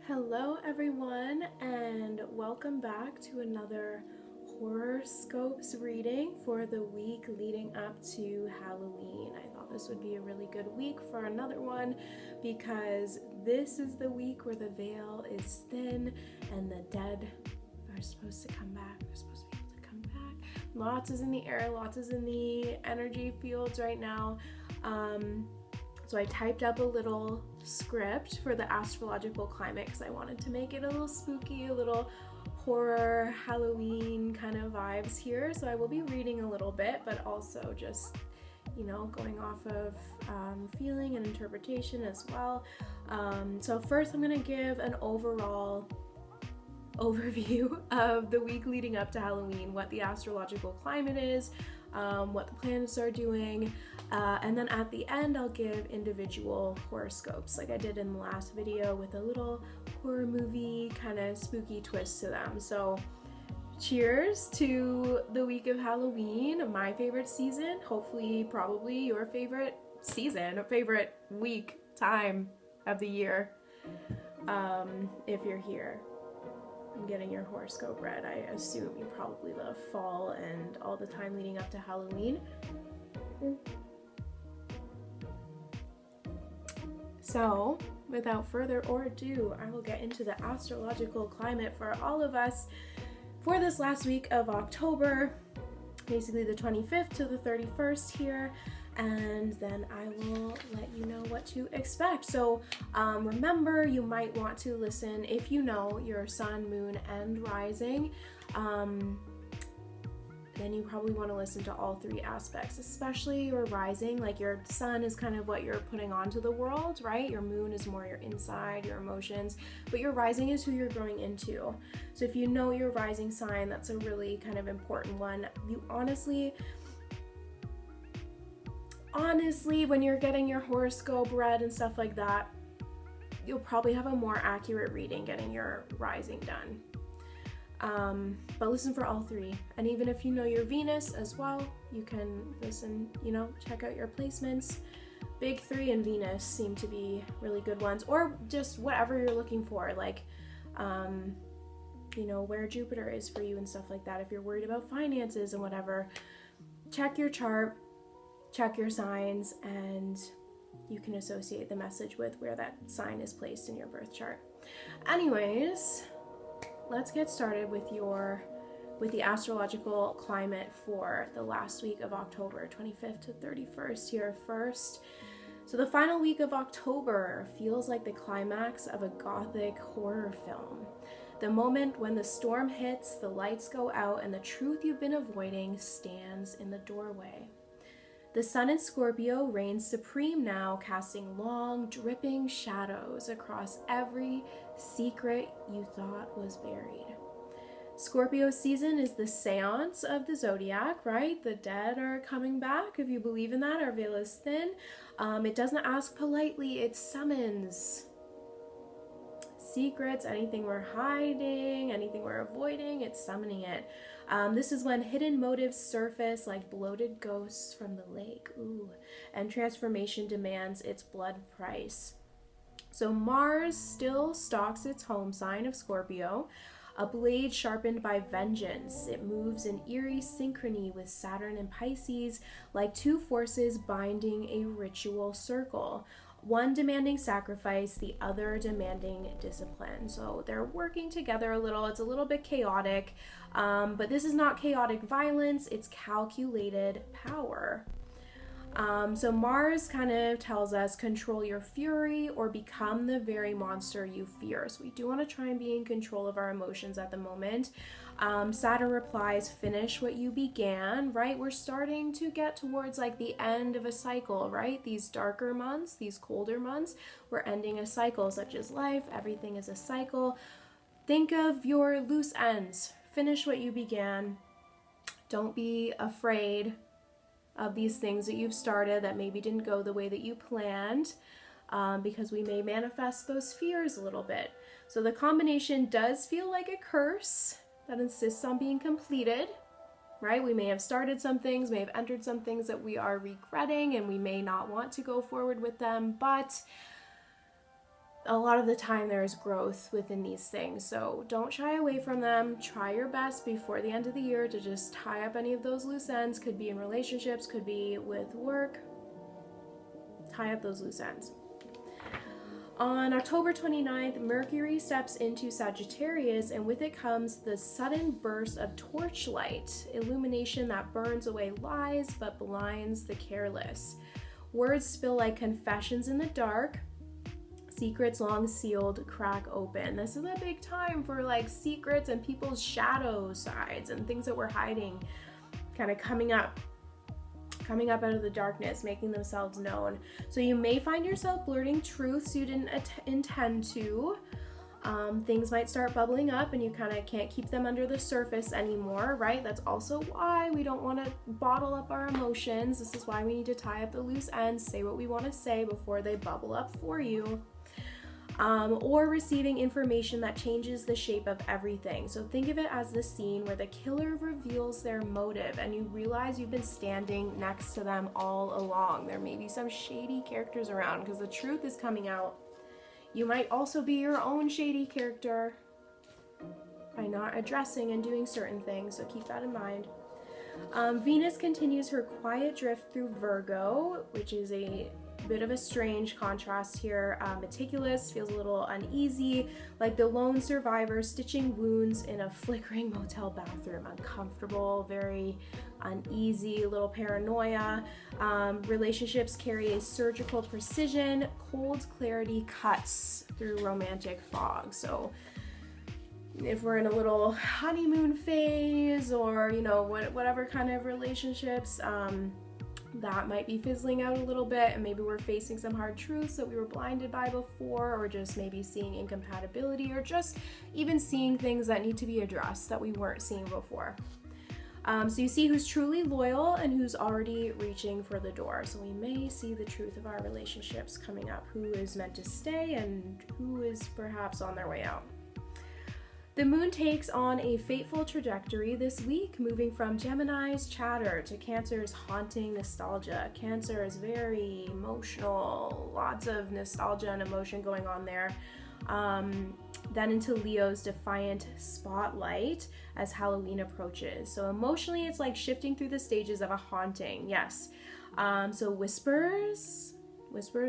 Hello everyone, and welcome back to another horoscopes reading for the week leading up to Halloween. I thought this would be a really good week for another one because this is the week where the veil is thin and the dead are supposed to come back. They're supposed to be able to come back. Lots is in the air, lots is in the energy fields right now. So I typed up a little script for the astrological climate because I wanted to make it a little spooky, a little horror, Halloween kind of vibes here. So I will be reading a little bit, but also just, going off of feeling and interpretation as well. So first I'm going to give an overall overview of the week leading up to Halloween, what the astrological climate is, what the planets are doing, and then at the end I'll give individual horoscopes like I did in the last video with a little horror movie kind of spooky twist to them. So cheers to the week of Halloween, my favorite season, hopefully probably your favorite season, favorite week, time of the year, if you're here getting your horoscope read. I assume you probably love fall and all the time leading up to Halloween. So, without further ado, I will get into the astrological climate for all of us for this last week of October, basically the 25th to the 31st here, and then I will let you know what to expect. So remember, you might want to listen if you know your sun, moon, and rising. Then you probably want to listen to all three aspects, especially your rising. Like your sun is kind of what you're putting onto the world, right? Your moon is more your inside, your emotions, but your rising is who you're growing into. So if you know your rising sign, that's a really kind of important one. You honestly, when you're getting your horoscope read and stuff like that, you'll probably have a more accurate reading getting your rising done. But listen for all three. And even if you know your Venus as well, you can listen, check out your placements. Big three and Venus seem to be really good ones, or just whatever you're looking for, like, where Jupiter is for you and stuff like that. If you're worried about finances and whatever, check your chart, check your signs, and you can associate the message with where that sign is placed in your birth chart. Anyways, let's get started with the astrological climate for the last week of October, 25th to 31st here first. So the final week of October feels like the climax of a gothic horror film. The moment when the storm hits, the lights go out, and the truth you've been avoiding stands in the doorway. The sun in Scorpio reigns supreme now, casting long, dripping shadows across every secret you thought was buried. Scorpio season is the seance of the zodiac, right? The dead are coming back. If you believe in that, our veil is thin. It doesn't ask politely, it summons secrets, anything we're hiding, anything we're avoiding, it's summoning it. This is when hidden motives surface like bloated ghosts from the lake. And transformation demands its blood price. So Mars still stalks its home sign of Scorpio, a blade sharpened by vengeance. It moves in eerie synchrony with Saturn and Pisces, like two forces binding a ritual circle. One demanding sacrifice, the other demanding discipline. So they're working together a little. It's a little bit chaotic, but this is not chaotic violence, it's calculated power. So Mars kind of tells us control your fury or become the very monster you fear. So we do want to try and be in control of our emotions at the moment. Saturn replies, finish what you began, right? We're starting to get towards like the end of a cycle, right? These darker months, these colder months, we're ending a cycle, such as life. Everything is a cycle. Think of your loose ends. Finish what you began. Don't be afraid of these things that you've started that maybe didn't go the way that you planned, because we may manifest those fears a little bit. So the combination does feel like a curse that insists on being completed, right? We may have started some things, may have entered some things that we are regretting, and we may not want to go forward with them, but a lot of the time there is growth within these things. So don't shy away from them. Try your best before the end of the year to just tie up any of those loose ends. Could be in relationships, could be with work. Tie up those loose ends. On October 29th, Mercury steps into Sagittarius, and with it comes the sudden burst of torchlight, illumination that burns away lies but blinds the careless. Words spill like confessions in the dark. Secrets long sealed crack open. This is a big time for like secrets and people's shadow sides and things that we're hiding kind of coming up out of the darkness, making themselves known. So you may find yourself blurting truths you didn't intend to. Things might start bubbling up and you kind of can't keep them under the surface anymore, right? That's also why we don't want to bottle up our emotions. This is why we need to tie up the loose ends, say what we want to say before they bubble up for you. Or receiving information that changes the shape of everything. So think of it as the scene where the killer reveals their motive and you realize you've been standing next to them all along. There may be some shady characters around because the truth is coming out. You might also be your own shady character by not addressing and doing certain things, so keep that in mind. Venus continues her quiet drift through Virgo, which is a bit of a strange contrast here. Meticulous, feels a little uneasy, like the lone survivor stitching wounds in a flickering motel bathroom. Uncomfortable, very uneasy, a little paranoia. Relationships carry a surgical precision. Cold clarity cuts through romantic fog. So if we're in a little honeymoon phase or, you know, whatever kind of relationships, that might be fizzling out a little bit, and maybe we're facing some hard truths that we were blinded by before, or just maybe seeing incompatibility, or just even seeing things that need to be addressed that we weren't seeing before. So you see who's truly loyal and who's already reaching for the door. So we may see the truth of our relationships coming up, who is meant to stay and who is perhaps on their way out. The moon takes on a fateful trajectory this week, moving from Gemini's chatter to Cancer's haunting nostalgia. Cancer is very emotional, lots of nostalgia and emotion going on there. Then into Leo's defiant spotlight as Halloween approaches. So emotionally, it's like shifting through the stages of a haunting, yes. So whispers,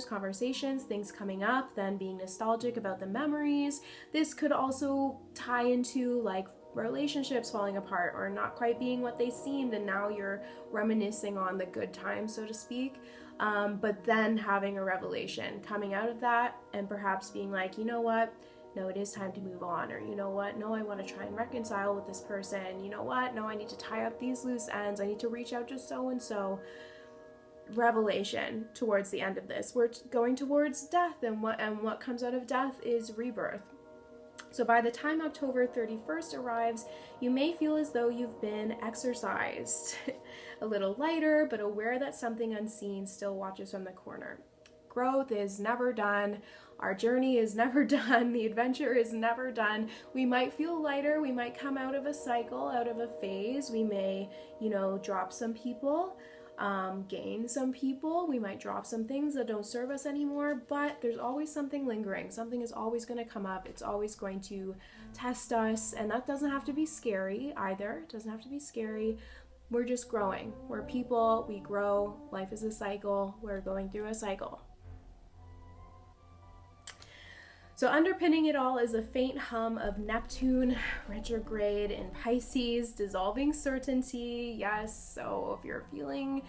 conversations, things coming up, then being nostalgic about the memories. This could also tie into like relationships falling apart or not quite being what they seemed, and now you're reminiscing on the good times, so to speak. But then having a revelation coming out of that and perhaps being like, you know what? No, it is time to move on. Or you know what? No, I want to try and reconcile with this person. You know what? No, I need to tie up these loose ends. I need to reach out to so-and-so. Revelation towards the end of this. We're going towards death, and what comes out of death is rebirth. So by the time October 31st arrives, you may feel as though you've been exorcised. A little lighter, but aware that something unseen still watches from the corner. Growth is never done. Our journey is never done. The adventure is never done. We might feel lighter. We might come out of a cycle, out of a phase. We may, drop some people. Gain some people. We might drop some things that don't serve us anymore, but there's always something lingering. Something is always going to come up. It's always going to test us, and that doesn't have to be scary either. It doesn't have to be scary. We're just growing. We're people. We grow. Life is a cycle. We're going through a cycle. So underpinning it all is a faint hum of Neptune retrograde in Pisces, dissolving certainty. Yes, so if you're feeling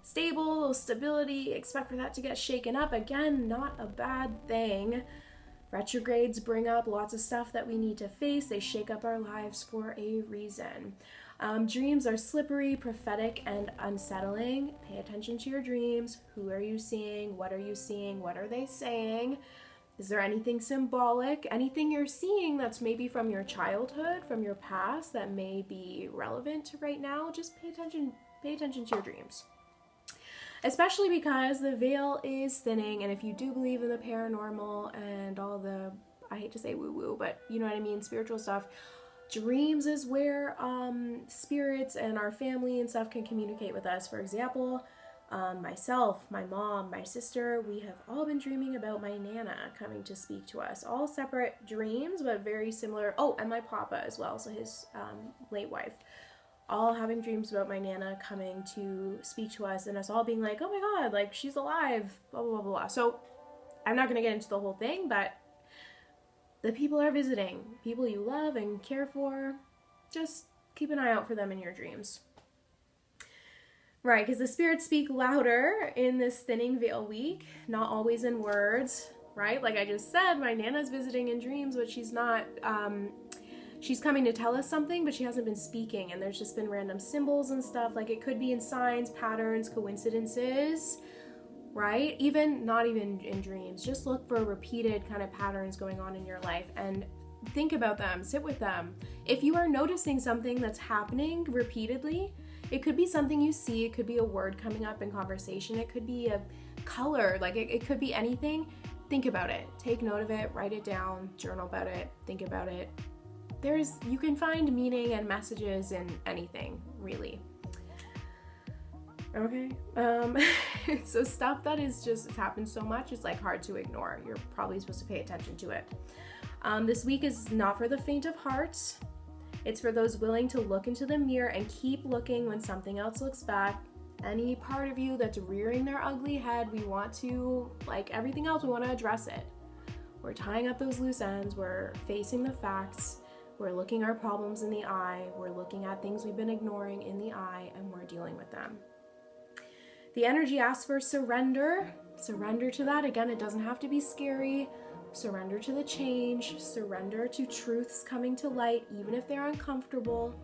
stable, stability, expect for that to get shaken up. Again, not a bad thing. Retrogrades bring up lots of stuff that we need to face. They shake up our lives for a reason. Dreams are slippery, prophetic, and unsettling. Pay attention to your dreams. Who are you seeing? What are you seeing? What are they saying? Is there anything symbolic? Anything you're seeing that's maybe from your childhood, from your past, that may be relevant to right now? Just pay attention to your dreams. Especially because the veil is thinning, and if you do believe in the paranormal and all the, I hate to say woo-woo, but you know what I mean, spiritual stuff, dreams is where spirits and our family and stuff can communicate with us. For example, Myself, my mom, my sister, we have all been dreaming about my Nana coming to speak to us. All separate dreams, but very similar. Oh, and my papa as well, so his late wife. All having dreams about my Nana coming to speak to us, and us all being like, oh my God, like she's alive, blah, blah, blah, blah. So I'm not going to get into the whole thing, but the people are visiting. People you love and care for. Just keep an eye out for them in your dreams. Right, because the spirits speak louder in this thinning veil week, not always in words, right? Like I just said, my Nana's visiting in dreams, but she's not, she's coming to tell us something, but she hasn't been speaking, and there's just been random symbols and stuff. Like it could be in signs, patterns, coincidences, right? Not even in dreams. Just look for repeated kind of patterns going on in your life and think about them, sit with them. If you are noticing something that's happening repeatedly, it could be something you see, it could be a word coming up in conversation, it could be a color, like it could be anything. Think about it, take note of it, write it down, journal about it, think about it. You can find meaning and messages in anything, really. Okay, so stuff that is just, it's happened so much, it's like hard to ignore. You're probably supposed to pay attention to it. This week is not for the faint of heart. It's for those willing to look into the mirror and keep looking when something else looks back. Any part of you that's rearing their ugly head, we want to, like everything else, we want to address it. We're tying up those loose ends, we're facing the facts, we're looking our problems in the eye, we're looking at things we've been ignoring in the eye, and we're dealing with them. The energy asks for surrender. Surrender to that. Again, it doesn't have to be scary. Surrender to the change, surrender to truths coming to light, even if they're uncomfortable.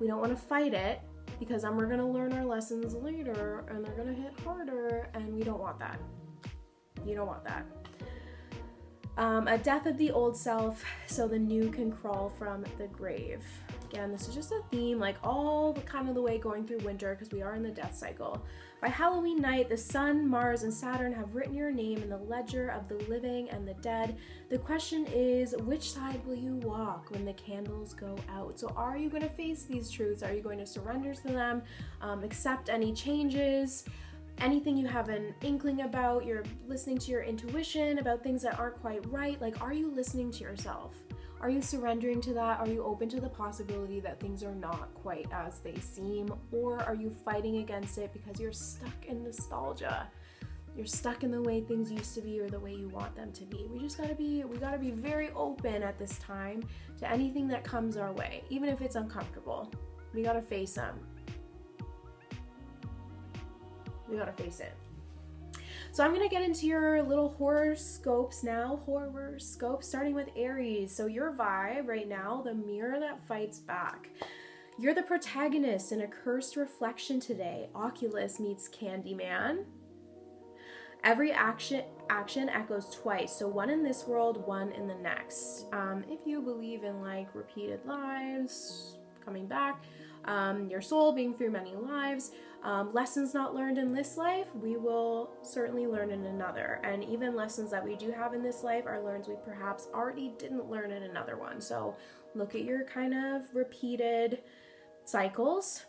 We don't want to fight it, because then we're going to learn our lessons later, and they're going to hit harder, and we don't want that. You don't want that. A death of the old self, so the new can crawl from the grave. Again, this is just a theme, like all the kind of the way going through winter, because we are in the death cycle. By Halloween night, the Sun, Mars, and Saturn have written your name in the ledger of the living and the dead. The question is, which side will you walk when the candles go out? So are you going to face these truths? Are you going to surrender to them? Accept any changes? Anything you have an inkling about? You're listening to your intuition about things that aren't quite right? Like, are you listening to yourself? Are you surrendering to that? Are you open to the possibility that things are not quite as they seem? Or are you fighting against it because you're stuck in nostalgia? You're stuck in the way things used to be or the way you want them to be. We gotta be very open at this time to anything that comes our way, even if it's uncomfortable. We gotta face them. We gotta face it. So I'm going to get into your little horoscopes now. Horoscopes, starting with Aries. So your vibe right now, the mirror that fights back. You're the protagonist in a cursed reflection today. Oculus meets Candyman. Every action echoes twice. So one in this world, one in the next. If you believe in like repeated lives, coming back, your soul being through many lives, lessons not learned in this life, we will certainly learn in another. And even lessons that we do have in this life are learns we perhaps already didn't learn in another one. So look at your kind of repeated cycles.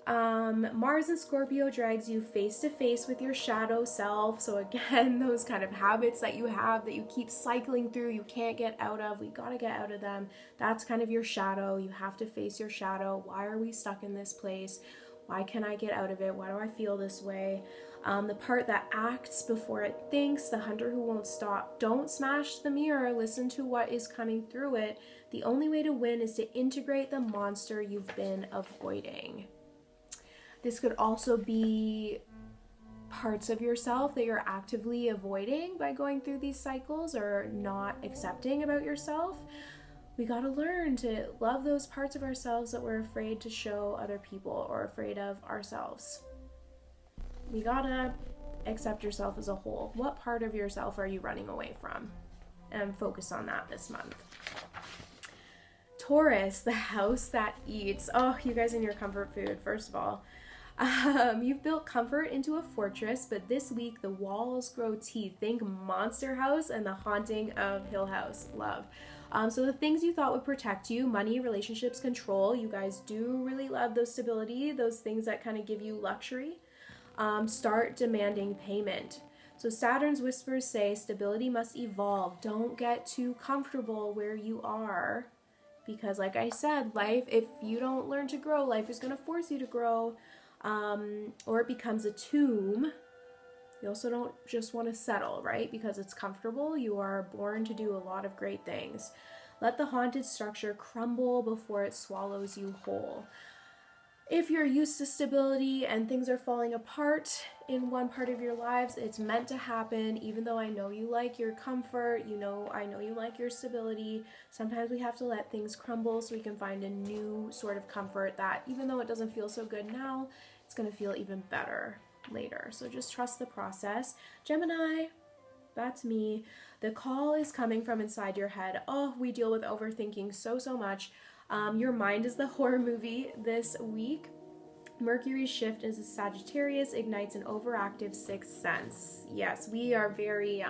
Mars in Scorpio drags you face to face with your shadow self. So again, those kind of habits that you have that you keep cycling through, you can't get out of, we gotta get out of them. That's kind of your shadow. You have to face your shadow. Why are we stuck in this place? Why can't I get out of it? Why do I feel this way? The part that acts before it thinks, the hunter who won't stop. Don't smash the mirror. Listen to what is coming through it. The only way to win is to integrate the monster you've been avoiding. This could also be parts of yourself that you're actively avoiding by going through these cycles or not accepting about yourself. We got to learn to love those parts of ourselves that we're afraid to show other people or afraid of ourselves. We got to accept yourself as a whole. What part of yourself are you running away from? And focus on that this month. Taurus, the house that eats. Oh, you guys in your comfort food, first of all. You've built comfort into a fortress, but this week the walls grow teeth. Think Monster House and the Haunting of Hill House. Love. So the things you thought would protect you, money, relationships, control, you guys do really love those stability, those things that kind of give you luxury. Start demanding payment. So Saturn's whispers say stability must evolve. Don't get too comfortable where you are. Because like I said, life, if you don't learn to grow, life is going to force you to grow. Or it becomes a tomb. You also don't just want to settle, right? Because it's comfortable. You are born to do a lot of great things. Let the haunted structure crumble before it swallows you whole. If you're used to stability and things are falling apart in one part of your lives, it's meant to happen. Even though I know you like your comfort, I know you like your stability. Sometimes we have to let things crumble so we can find a new sort of comfort that even though it doesn't feel so good now, it's going to feel even better later. So just trust the process. Gemini, that's me. The call is coming from inside your head. Oh, we deal with overthinking so much. Your mind is the horror movie this week. Mercury's shift into Sagittarius ignites an overactive sixth sense. Yes, we are very,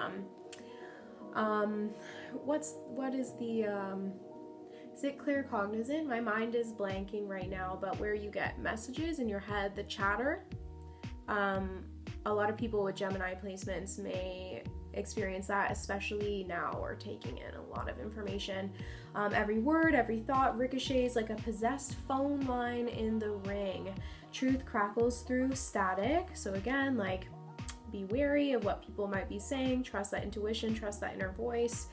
what is the, is it claircognizant? My mind is blanking right now, but where you get messages in your head, the chatter. A lot of people with Gemini placements may experience that, especially now we're taking in a lot of information. Every word, every thought ricochets like a possessed phone line in the ring. Truth crackles through static. So again, like, be wary of what people might be saying. Trust that intuition, trust that inner voice.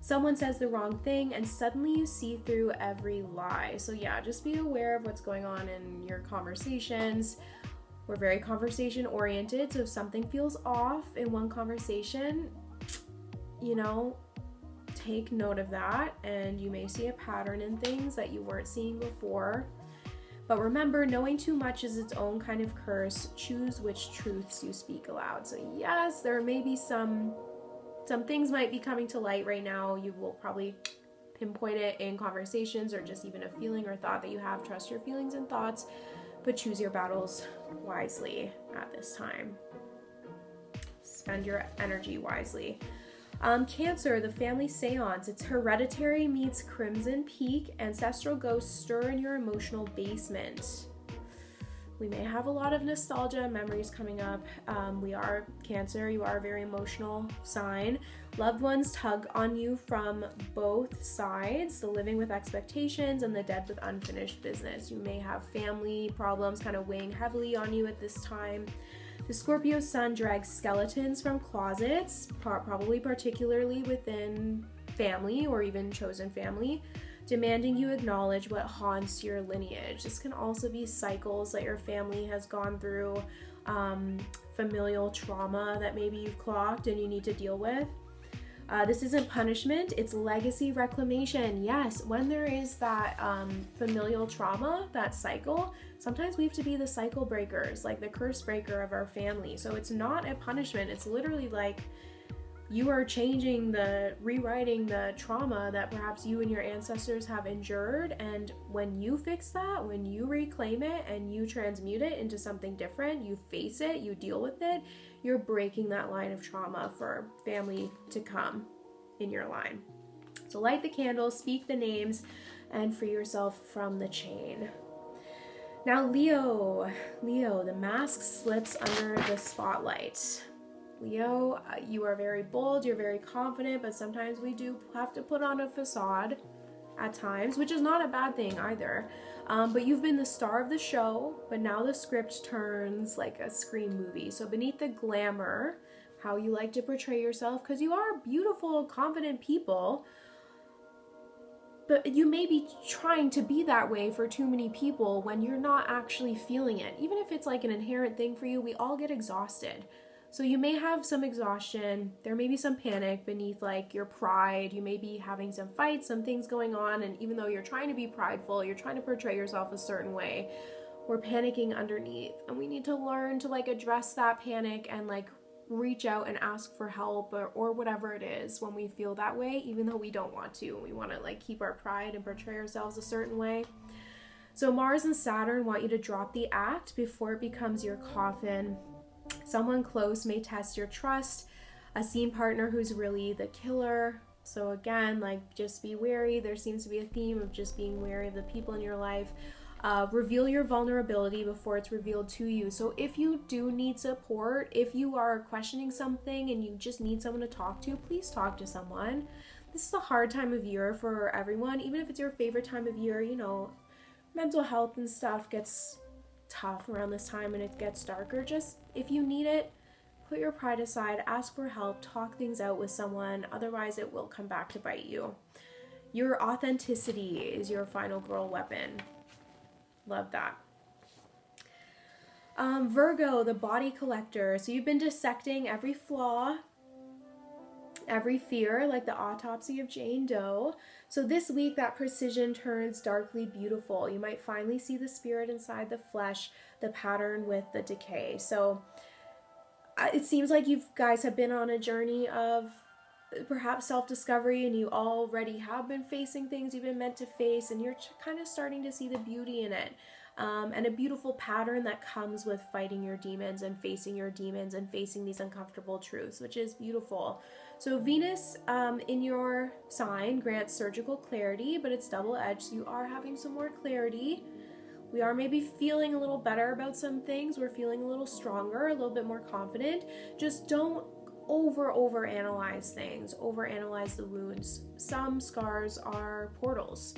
Someone says the wrong thing and suddenly you see through every lie. So yeah, just be aware of what's going on in your conversations. We're very conversation oriented, so if something feels off in one conversation, take note of that, and you may see a pattern in things that you weren't seeing before. But remember, knowing too much is its own kind of curse. Choose which truths you speak aloud. So yes, there may be some things might be coming to light right now. You will probably pinpoint it in conversations or just even a feeling or thought that you have. Trust your feelings and thoughts, but choose your battles wisely at this time. Spend your energy wisely. Cancer, the family seance. It's hereditary meets crimson peak. Ancestral ghosts stir in your emotional basement. We may have a lot of nostalgia memories coming up. We are Cancer. You are a very emotional sign. Loved ones tug on you from both sides. The living with expectations and the dead with unfinished business. You may have family problems kind of weighing heavily on you at this time. The Scorpio sun drags skeletons from closets, probably particularly within family or even chosen family, demanding you acknowledge what haunts your lineage. This can also be cycles that your family has gone through, familial trauma that maybe you've clocked and you need to deal with. This isn't punishment, it's legacy reclamation. Yes, when there is that familial trauma, that cycle, sometimes we have to be the cycle breakers, like the curse breaker of our family. So it's not a punishment, it's literally like you are rewriting the trauma that perhaps you and your ancestors have endured. And when you fix that, when you reclaim it and you transmute it into something different, you face it, you deal with it, you're breaking that line of trauma for family to come in your line. So light the candles, speak the names, and free yourself from the chain. Now Leo, the mask slips under the spotlight. Leo, you are very bold, you're very confident, but sometimes we do have to put on a facade at times, which is not a bad thing either. But you've been the star of the show, but now the script turns like a Scream movie. So beneath the glamour, how you like to portray yourself, because you are beautiful, confident people, but you may be trying to be that way for too many people when you're not actually feeling it. Even if it's like an inherent thing for you, we all get exhausted. So you may have some exhaustion, there may be some panic beneath like your pride, you may be having some fights, some things going on, and even though you're trying to be prideful, you're trying to portray yourself a certain way, we're panicking underneath. And we need to learn to like address that panic and like reach out and ask for help or whatever it is when we feel that way, even though we don't want to. We want to like keep our pride and portray ourselves a certain way. So Mars and Saturn want you to drop the act before it becomes your coffin. Someone close may test your trust, a scene partner who's really the killer. So again, like, just be wary. There seems to be a theme of just being wary of the people in your life. Reveal your vulnerability before it's revealed to you. So if you do need support, if you are questioning something and you just need someone to talk to, please talk to someone. This is a hard time of year for everyone. Even if it's your favorite time of year, you know, mental health and stuff gets tough around this time and it gets darker. Just, if you need it, put your pride aside, ask for help, talk things out with someone. Otherwise, it will come back to bite you. Your authenticity is your final girl weapon. Love that. Virgo, the body collector. So you've been dissecting every flaw, every fear, like the autopsy of Jane Doe. So this week, that precision turns darkly beautiful. You might finally see the spirit inside the flesh, the pattern with the decay. So it seems like you guys have been on a journey of perhaps self-discovery, and you already have been facing things you've been meant to face, and you're kind of starting to see the beauty in it. And a beautiful pattern that comes with fighting your demons and facing your demons and facing these uncomfortable truths, which is beautiful. So Venus in your sign grants surgical clarity, but it's double-edged. So you are having some more clarity. We are maybe feeling a little better about some things. We're feeling a little stronger, a little bit more confident. Just don't overanalyze things, overanalyze the wounds. Some scars are portals.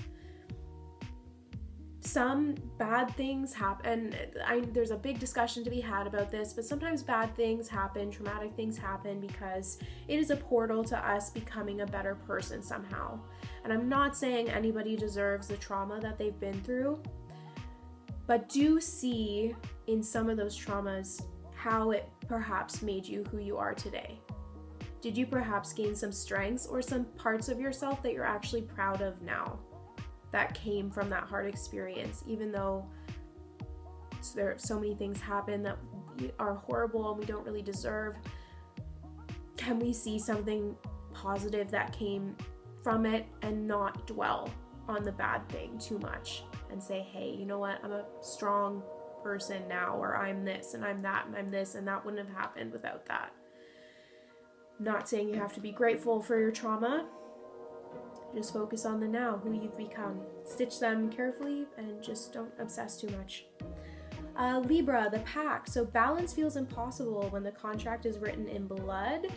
Some bad things happen, and there's a big discussion to be had about this, but sometimes bad things happen, traumatic things happen because it is a portal to us becoming a better person somehow. And I'm not saying anybody deserves the trauma that they've been through, but do see in some of those traumas how it perhaps made you who you are today. Did you perhaps gain some strengths or some parts of yourself that you're actually proud of now that came from that hard experience, even though there so many things happen that are horrible and we don't really deserve? Can we see something positive that came from it and not dwell on the bad thing too much and say, hey, you know what, I'm a strong person now, or I'm this and I'm that and I'm this, and that wouldn't have happened without that. Not saying you have to be grateful for your trauma. Just focus on the now, who you've become. Stitch them carefully and just don't obsess too much. Libra, the pack. So balance feels impossible when the contract is written in blood.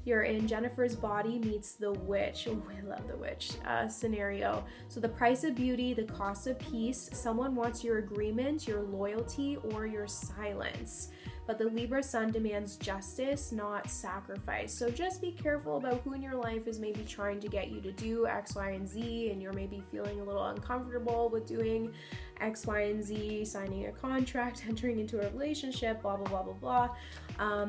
You're in Jennifer's body meets the witch. Oh, I love the witch scenario. So the price of beauty, the cost of peace. Someone wants your agreement, your loyalty, or your silence. But the Libra sun demands justice, not sacrifice. So just be careful about who in your life is maybe trying to get you to do X, Y, and Z, and you're maybe feeling a little uncomfortable with doing X, Y, and Z, signing a contract, entering into a relationship, blah, blah, blah, blah, blah.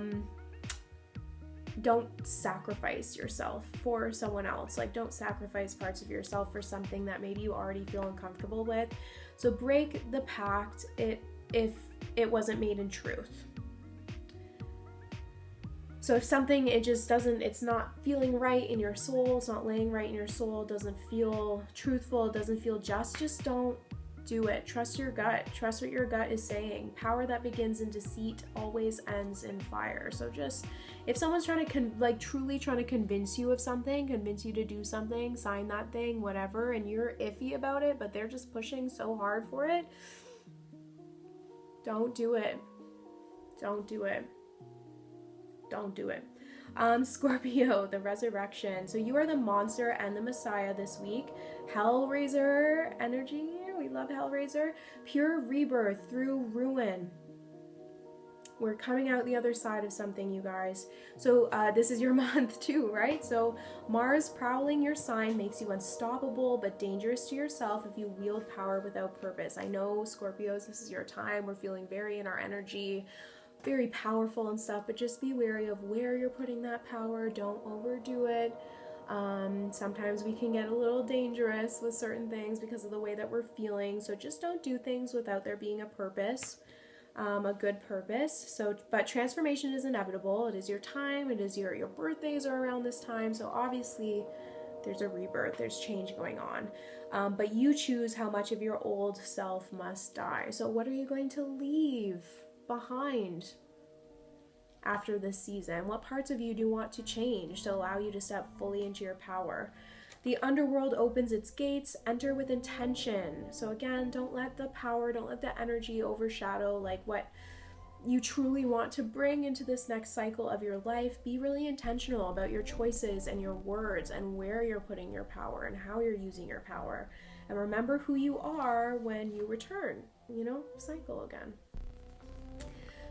Don't sacrifice yourself for someone else. Like, don't sacrifice parts of yourself for something that maybe you already feel uncomfortable with. So break the pact if it wasn't made in truth. So if something, it's not feeling right in your soul, it's not laying right in your soul, it doesn't feel truthful, it doesn't feel just don't do it. Trust your gut. Trust what your gut is saying. Power that begins in deceit always ends in fire. So just, if someone's trying to truly trying to convince you of something, convince you to do something, sign that thing, whatever, and you're iffy about it, but they're just pushing so hard for it, don't do it. Don't do it. Don't do it. Scorpio, the resurrection. So you are the monster and the Messiah this week. Hellraiser energy. We love Hellraiser. Pure rebirth through ruin. We're coming out the other side of something, you guys. So this is your month too, right? So Mars prowling your sign makes you unstoppable but dangerous to yourself if you wield power without purpose. I know, Scorpios, this is your time. We're feeling very in our energy, very powerful and stuff, but just be wary of where you're putting that power. Don't overdo it. Sometimes we can get a little dangerous with certain things because of the way that we're feeling. So just don't do things without there being a purpose, a good purpose. So, but transformation is inevitable. It is your time. It is your birthdays are around this time. So obviously there's a rebirth, there's change going on. But you choose how much of your old self must die. So what are you going to leave behind after this season? What parts of you do you want to change to allow you to step fully into your power? The underworld opens its gates. Enter with intention. So again, don't let the power, don't let the energy overshadow like what you truly want to bring into this next cycle of your life. Be really intentional about your choices and your words and where you're putting your power and how you're using your power. And remember who you are when you return, cycle again.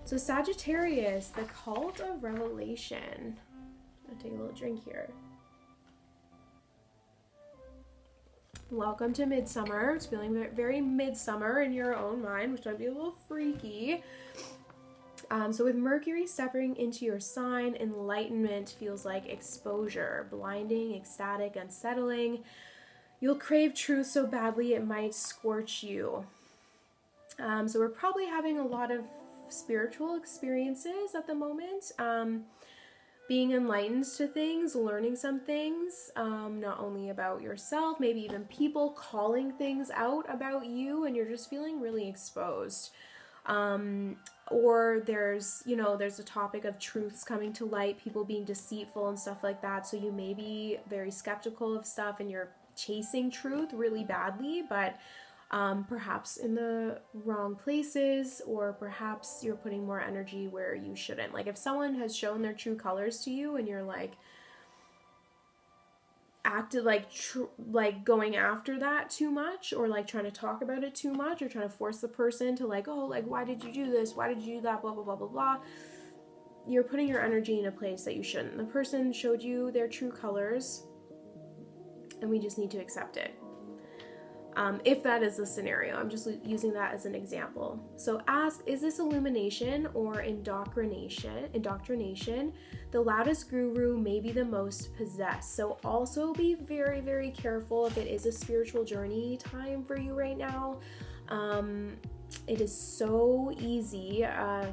So Sagittarius, the cult of revelation. I'll take a little drink here. Welcome to midsummer. It's feeling very midsummer in your own mind, which might be a little freaky. So with Mercury stepping into your sign, enlightenment feels like exposure, blinding, ecstatic, unsettling. You'll crave truth so badly it might scorch you. So we're probably having a lot of spiritual experiences at the moment. Being enlightened to things, learning some things, not only about yourself, maybe even people calling things out about you, and you're just feeling really exposed. Or there's a topic of truths coming to light, people being deceitful and stuff like that. So you may be very skeptical of stuff and you're chasing truth really badly, but perhaps in the wrong places, or perhaps you're putting more energy where you shouldn't. Like if someone has shown their true colors to you and you're like acted like going after that too much, or like trying to talk about it too much, or trying to force the person to like, oh, like, why did you do this? Why did you do that? Blah, blah, blah, blah, blah. You're putting your energy in a place that you shouldn't. The person showed you their true colors, and we just need to accept it. If that is the scenario, I'm just using that as an example. So ask, is this illumination or indoctrination? The loudest guru may be the most possessed. So also be very, very careful if it is a spiritual journey time for you right now. It is so easy,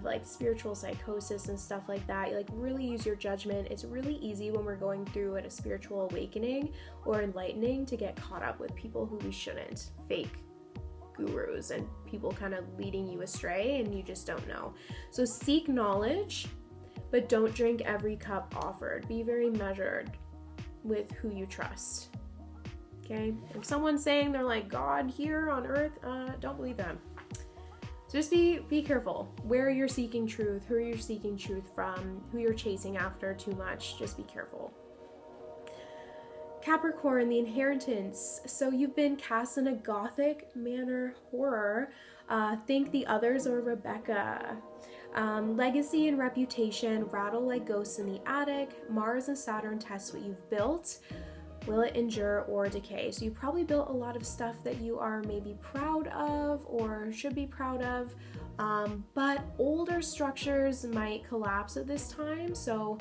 like spiritual psychosis and stuff like that. Like really use your judgment. It's really easy when we're going through a spiritual awakening or enlightening to get caught up with people who we shouldn't. Fake gurus and people kind of leading you astray and you just don't know. So seek knowledge, but don't drink every cup offered. Be very measured with who you trust. Okay? If someone's saying they're like God here on earth, don't believe them. So just be careful where you're seeking truth, who you're seeking truth from, who you're chasing after too much. Just be careful. Capricorn, the inheritance. So you've been cast in a gothic manor horror. Think the Others or Rebecca. Legacy and reputation rattle like ghosts in the attic. Mars and Saturn test what you've built. Will it endure or decay? So you probably built a lot of stuff that you are maybe proud of or should be proud of, but older structures might collapse at this time. So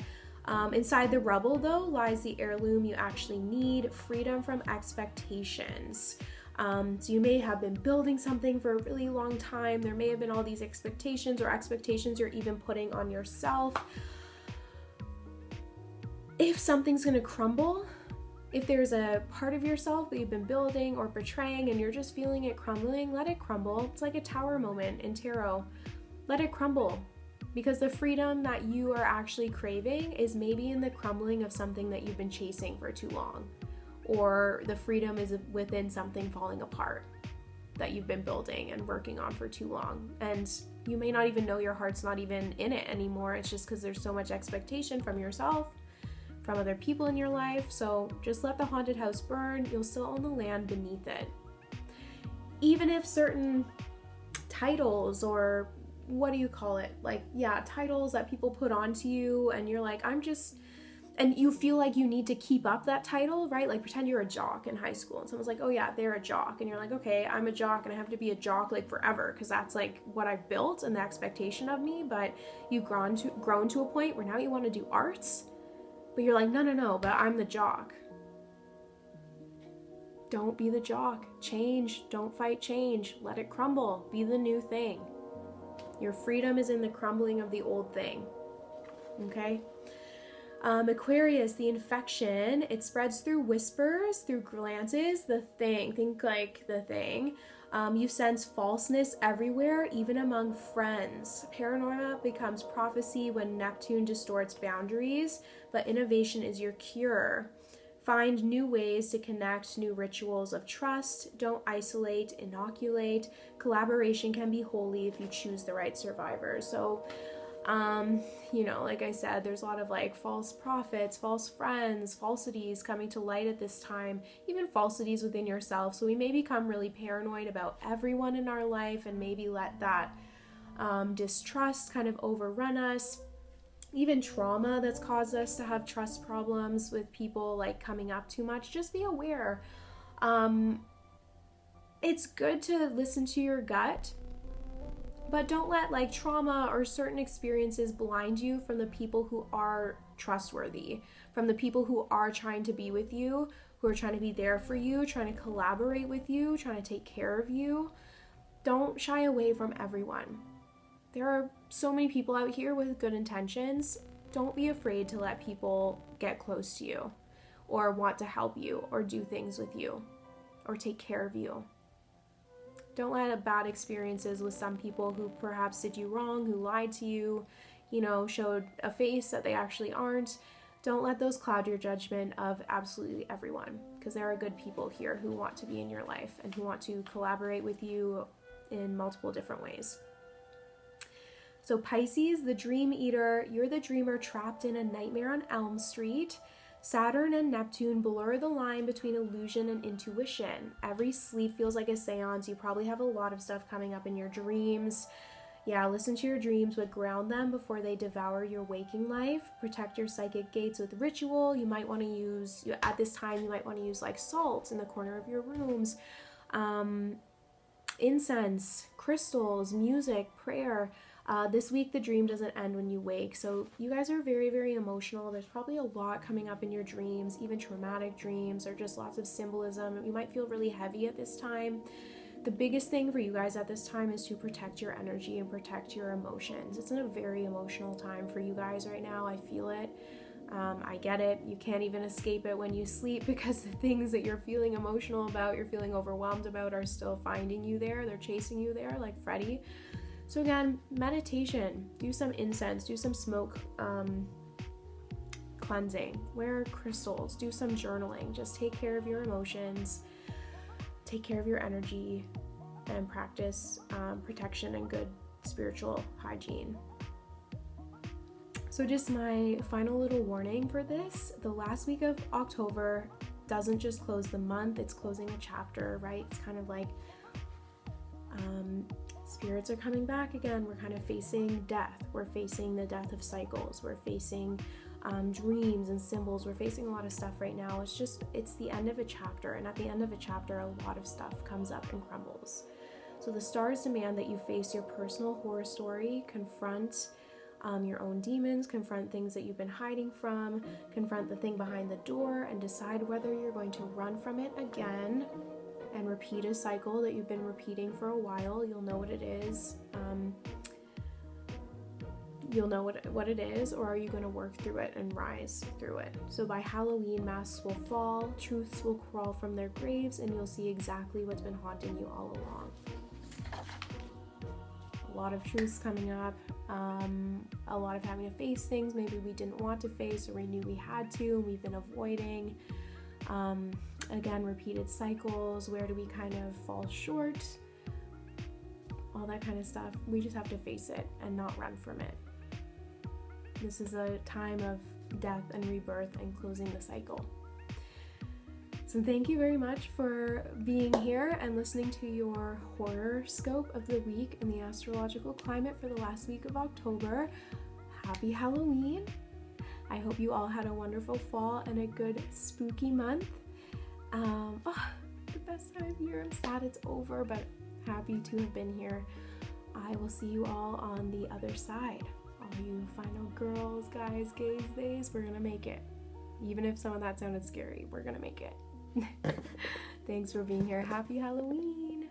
inside the rubble, though, lies the heirloom you actually need, freedom from expectations. So you may have been building something for a really long time. There may have been all these expectations or expectations you're even putting on yourself. If something's going to crumble, if there's a part of yourself that you've been building or portraying and you're just feeling it crumbling, let it crumble. It's like a tower moment in tarot. Let it crumble, because the freedom that you are actually craving is maybe in the crumbling of something that you've been chasing for too long, or the freedom is within something falling apart that you've been building and working on for too long. And you may not even know your heart's not even in it anymore. It's just because there's so much expectation from yourself, from other people in your life. So just let the haunted house burn. You'll still own the land beneath it. Even if certain titles, or what do you call it? Titles that people put onto you and you're like, and you feel like you need to keep up that title, right? Like pretend you're a jock in high school and someone's like, oh yeah, they're a jock. And you're like, okay, I'm a jock and I have to be a jock like forever because that's like what I've built and the expectation of me. But you've grown to a point where now you want to do arts. But you're like, no, but I'm the jock. Don't be the jock. Change. Don't fight change. Let it crumble. Be the new thing. Your freedom is in the crumbling of the old thing. Okay? Aquarius, the infection, it spreads through whispers, through glances, the thing, think like the thing. You sense falseness everywhere, even among friends. Paranoia becomes prophecy when Neptune distorts boundaries, but innovation is your cure. Find new ways to connect, new rituals of trust. Don't isolate, inoculate. Collaboration can be holy if you choose the right survivors. So, like I said, there's a lot of like false prophets, false friends, falsities coming to light at this time, even falsities within yourself. So we may become really paranoid about everyone in our life and maybe let that distrust kind of overrun us. Even trauma that's caused us to have trust problems with people like coming up too much. Just be aware. It's good to listen to your gut, but don't let like trauma or certain experiences blind you from the people who are trustworthy, from the people who are trying to be with you, who are trying to be there for you, trying to collaborate with you, trying to take care of you. Don't shy away from everyone. There are so many people out here with good intentions. Don't be afraid to let people get close to you or want to help you or do things with you or take care of you. Don't let bad experiences with some people who perhaps did you wrong, who lied to you, showed a face that they actually aren't. Don't let those cloud your judgment of absolutely everyone, because there are good people here who want to be in your life and who want to collaborate with you in multiple different ways. So Pisces, the dream eater, you're the dreamer trapped in a nightmare on Elm Street. Saturn and Neptune blur the line between illusion and intuition. Every sleep feels like a seance. You probably have a lot of stuff coming up in your dreams. Yeah, listen to your dreams, but ground them before they devour your waking life. Protect your psychic gates with ritual. You might want to use, at this time, you might want to use like salt in the corner of your rooms. Incense, crystals, music, prayer. This week, the dream doesn't end when you wake. So you guys are very, very emotional. There's probably a lot coming up in your dreams, even traumatic dreams or just lots of symbolism. You might feel really heavy at this time. The biggest thing for you guys at this time is to protect your energy and protect your emotions. It's in a very emotional time for you guys right now. I feel it. I get it. You can't even escape it when you sleep because the things that you're feeling emotional about, you're feeling overwhelmed about, are still finding you there. They're chasing you there, like Freddy. So again, meditation, do some incense, do some smoke cleansing, wear crystals, do some journaling. Just take care of your emotions, take care of your energy, and practice protection and good spiritual hygiene. So just my final little warning for this, the last week of October doesn't just close the month, it's closing a chapter, right? It's kind of like spirits are coming back again. We're kind of facing death. We're facing the death of cycles. We're facing dreams and symbols. We're facing a lot of stuff right now. It's the end of a chapter. And at the end of a chapter, a lot of stuff comes up and crumbles. So the stars demand that you face your personal horror story, confront your own demons, confront things that you've been hiding from, confront the thing behind the door, and decide whether you're going to run from it again and repeat a cycle that you've been repeating for a while. You'll know what it is. You'll know what it is, or are you going to work through it and rise through it? So by Halloween, masks will fall, truths will crawl from their graves, and you'll see exactly what's been haunting you all along. A lot of truths coming up, a lot of having to face things maybe we didn't want to face or we knew we had to and we've been avoiding. Again, repeated cycles. Where do we kind of fall short? All that kind of stuff. We just have to face it and not run from it. This is a time of death and rebirth and closing the cycle. So thank you very much for being here and listening to your horoscope of the week in the astrological climate for the last week of October. Happy Halloween. I hope you all had a wonderful fall and a good spooky month. The best time of year. I'm sad it's over, but happy to have been here. I will see you all on the other side. All you final girls, guys, gays, theys, we're gonna make it. Even if some of that sounded scary, we're gonna make it. Thanks for being here. Happy Halloween.